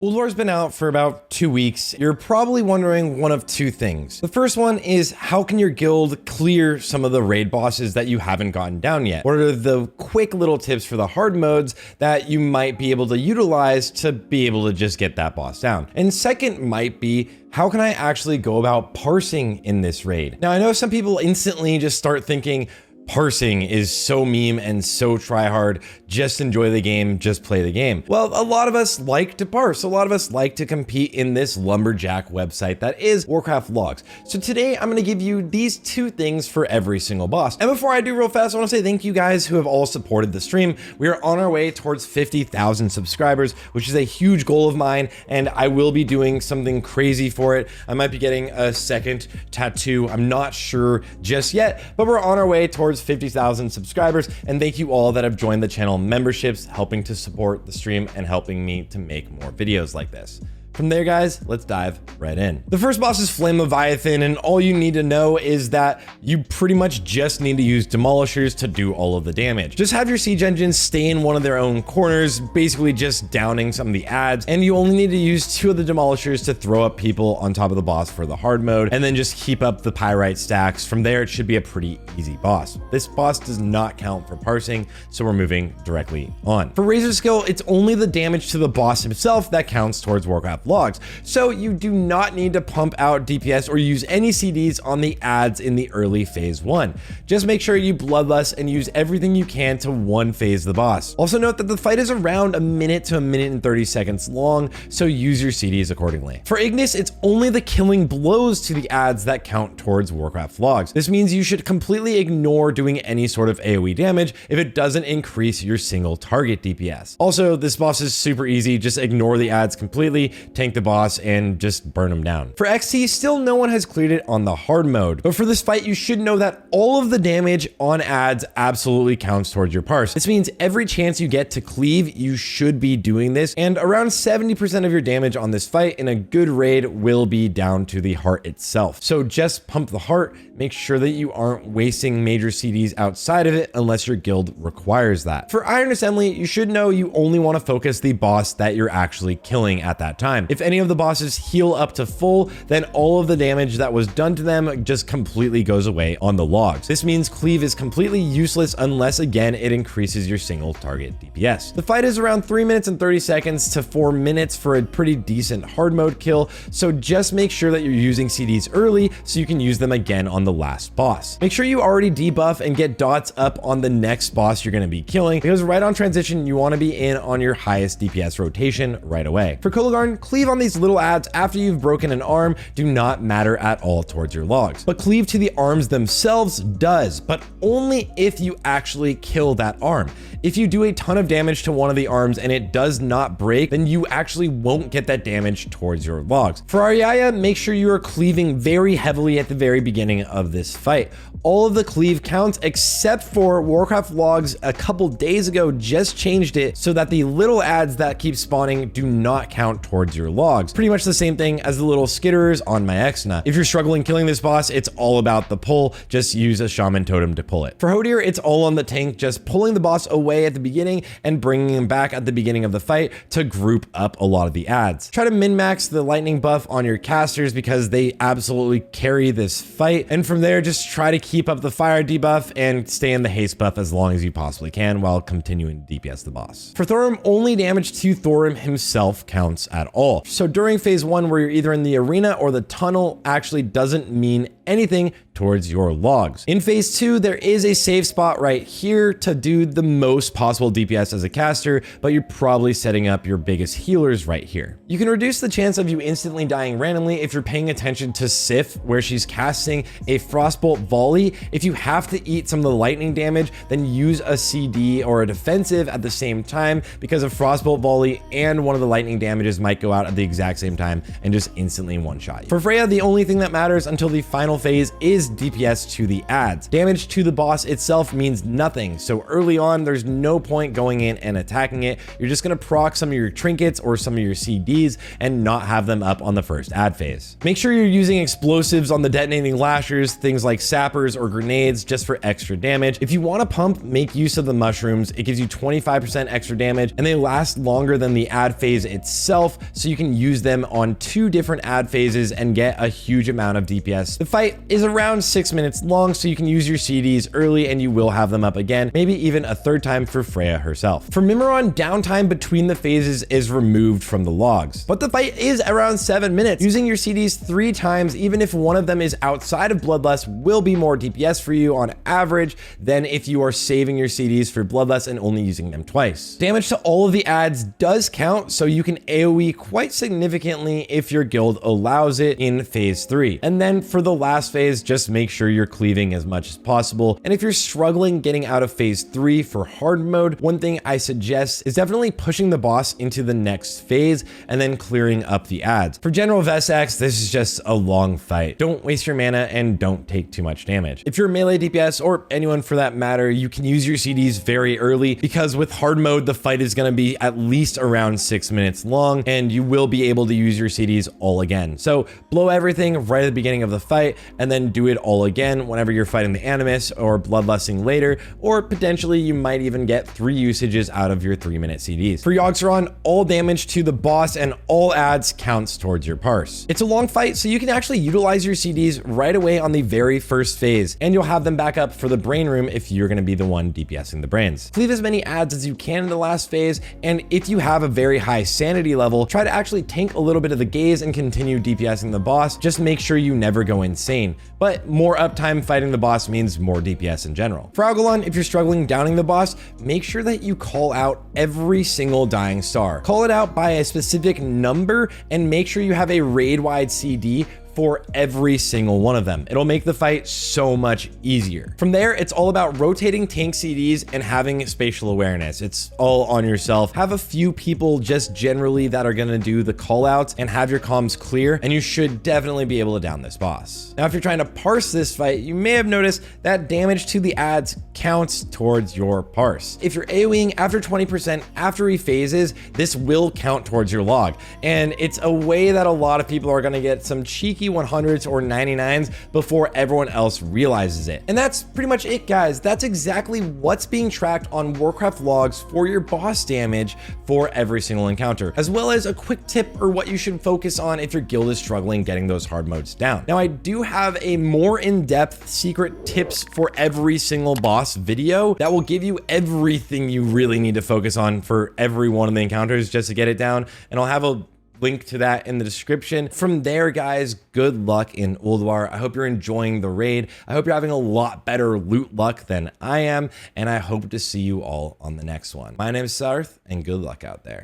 Ulduar's been out for about 2 weeks. You're probably wondering one of two things. The first one is, how can your guild clear some of the raid bosses that you haven't gotten down yet? What are the quick little tips for the hard modes that you might be able to utilize to be able to just get that boss down? And second might be, how can I actually go about parsing in this raid? Now, I know some people instantly just start thinking, parsing is so meme and so try hard, just enjoy the game, just play the game. Well, a lot of us like to parse. A lot of us like to compete in this lumberjack website that is Warcraft logs. So today I'm gonna give you these two things for every single boss. And before I do real fast, I wanna say thank you guys who have all supported the stream. We are on our way towards 50,000 subscribers, which is a huge goal of mine. And I will be doing something crazy for it. I might be getting a second tattoo. I'm not sure just yet, but we're on our way towards 50,000 subscribers, and thank you all that have joined the channel memberships, helping to support the stream and helping me to make more videos like this. From there, guys, let's dive right in. The first boss is Flame Leviathan, and all you need to know is that you pretty much just need to use demolishers to do all of the damage. Just have your siege engines stay in one of their own corners, basically just downing some of the adds, and you only need to use 2 of the demolishers to throw up people on top of the boss for the hard mode, and then just keep up the pyrite stacks. From there, it should be a pretty easy boss. This boss does not count for parsing, so we're moving directly on. For Razor skill, it's only the damage to the boss himself that counts towards Warcraft logs, so you do not need to pump out DPS or use any CDs on the adds in the early phase 1. Just make sure you bloodlust and use everything you can to one phase the boss. Also note that the fight is around a minute to a minute and 30 seconds long, so use your CDs accordingly. For Ignis, it's only the killing blows to the adds that count towards Warcraft logs. This means you should completely ignore doing any sort of AoE damage if it doesn't increase your single target DPS. Also, this boss is super easy. Just ignore the adds completely, tank the boss, and just burn them down. For XT, still no one has cleared it on the hard mode, but for this fight, you should know that all of the damage on adds absolutely counts towards your parse. This means every chance you get to cleave, you should be doing this, and around 70% of your damage on this fight in a good raid will be down to the heart itself. So just pump the heart, make sure that you aren't wasting major CDs outside of it unless your guild requires that. For Iron Assembly, you should know you only want to focus the boss that you're actually killing at that time. If any of the bosses heal up to full, then all of the damage that was done to them just completely goes away on the logs. This means cleave is completely useless unless, again, it increases your single target DPS. The fight is around 3 minutes and 30 seconds to 4 minutes for a pretty decent hard mode kill, so just make sure that you're using CDs early so you can use them again on the last boss. Make sure you already debuff and get dots up on the next boss you're going to be killing, because right on transition, you want to be in on your highest DPS rotation right away. For Kolagharn, cleave on these little adds after you've broken an arm do not matter at all towards your logs, but cleave to the arms themselves does, but only if you actually kill that arm. If you do a ton of damage to one of the arms and it does not break, then you actually won't get that damage towards your logs. For Ariaya, make sure you are cleaving very heavily at the very beginning of this fight. All of the cleave counts except for Warcraft logs a couple days ago just changed it so that the little adds that keep spawning do not count towards your logs. Pretty much the same thing as the little skitterers on my Exna. If you're struggling killing this boss, it's all about the pull. Just use a shaman totem to pull it. For Hodir, it's all on the tank, just pulling the boss away at the beginning and bringing him back at the beginning of the fight to group up a lot of the adds. Try to min-max the lightning buff on your casters because they absolutely carry this fight. And from there, just try to keep up the fire debuff and stay in the haste buff as long as you possibly can while continuing to DPS the boss. For Thorim, only damage to Thorim himself counts at all. So during phase 1, where you're either in the arena or the tunnel, actually doesn't mean anything towards your logs. In phase 2, there is a safe spot right here to do the most possible DPS as a caster, but you're probably setting up your biggest healers right here. You can reduce the chance of you instantly dying randomly if you're paying attention to Sif, where she's casting a Frostbolt volley. If you have to eat some of the lightning damage, then use a CD or a defensive at the same time, because a Frostbolt volley and one of the lightning damages might go out at the exact same time and just instantly one-shot you. For Freya, the only thing that matters until the final phase is DPS to the adds. Damage to the boss itself means nothing, so early on there's no point going in and attacking it. You're just gonna proc some of your trinkets or some of your CDs and not have them up on the first add phase. Make sure you're using explosives on the detonating lashers, things like sappers or grenades, just for extra damage. If you want to pump, make use of the mushrooms. It gives you 25% extra damage and they last longer than the add phase itself, so so you can use them on 2 different ad phases and get a huge amount of DPS. The fight is around 6 minutes long, so you can use your CDs early and you will have them up again, maybe even a 3rd time for Freya herself. For Mimiron, downtime between the phases is removed from the logs, but the fight is around 7 minutes. Using your CDs 3 times, even if one of them is outside of Bloodlust, will be more DPS for you on average than if you are saving your CDs for Bloodlust and only using them twice. Damage to all of the ads does count, so you can AoE quite significantly if your guild allows it in phase 3. And then for the last phase, just make sure you're cleaving as much as possible. And if you're struggling getting out of phase 3 for hard mode, one thing I suggest is definitely pushing the boss into the next phase and then clearing up the ads. For general Vezax, this is just a long fight. Don't waste your mana and don't take too much damage. If you're melee DPS or anyone for that matter, you can use your CDs very early because with hard mode, the fight is going to be at least around 6 minutes long and you will be able to use your CDs all again. So blow everything right at the beginning of the fight and then do it all again whenever you're fighting the Animus or bloodlusting later, or potentially you might even get 3 usages out of your 3-minute CDs. For Yogg-Saron, all damage to the boss and all ads counts towards your parse. It's a long fight, so you can actually utilize your CDs right away on the very first phase, and you'll have them back up for the brain room if you're going to be the one DPSing the brains. Cleave as many ads as you can in the last phase, and if you have a very high sanity level, try to actually tank a little bit of the gaze and continue DPSing the boss. Just make sure you never go insane, but more uptime fighting the boss means more DPS in general. For Algalon, if you're struggling downing the boss, make sure that you call out every single dying star. Call it out by a specific number and make sure you have a raid-wide CD for every single one of them. It'll make the fight so much easier. From there, it's all about rotating tank CDs and having spatial awareness. It's all on yourself. Have a few people just generally that are gonna do the call outs and have your comms clear, and you should definitely be able to down this boss. Now, if you're trying to parse this fight, you may have noticed that damage to the ads counts towards your parse. If you're AoEing after 20% after he phases, this will count towards your log. And it's a way that a lot of people are gonna get some cheeky 100s or 99s before everyone else realizes it. And that's pretty much it, guys. That's exactly what's being tracked on Warcraft logs for your boss damage for every single encounter, as well as a quick tip or what you should focus on if your guild is struggling getting those hard modes down. Now, I do have a more in-depth secret tips for every single boss video that will give you everything you really need to focus on for every one of the encounters just to get it down, and I'll have a link to that in the description. From there, guys, good luck in Ulduar. I hope you're enjoying the raid. I hope you're having a lot better loot luck than I am, and I hope to see you all on the next one. My name is Sarthe, and good luck out there.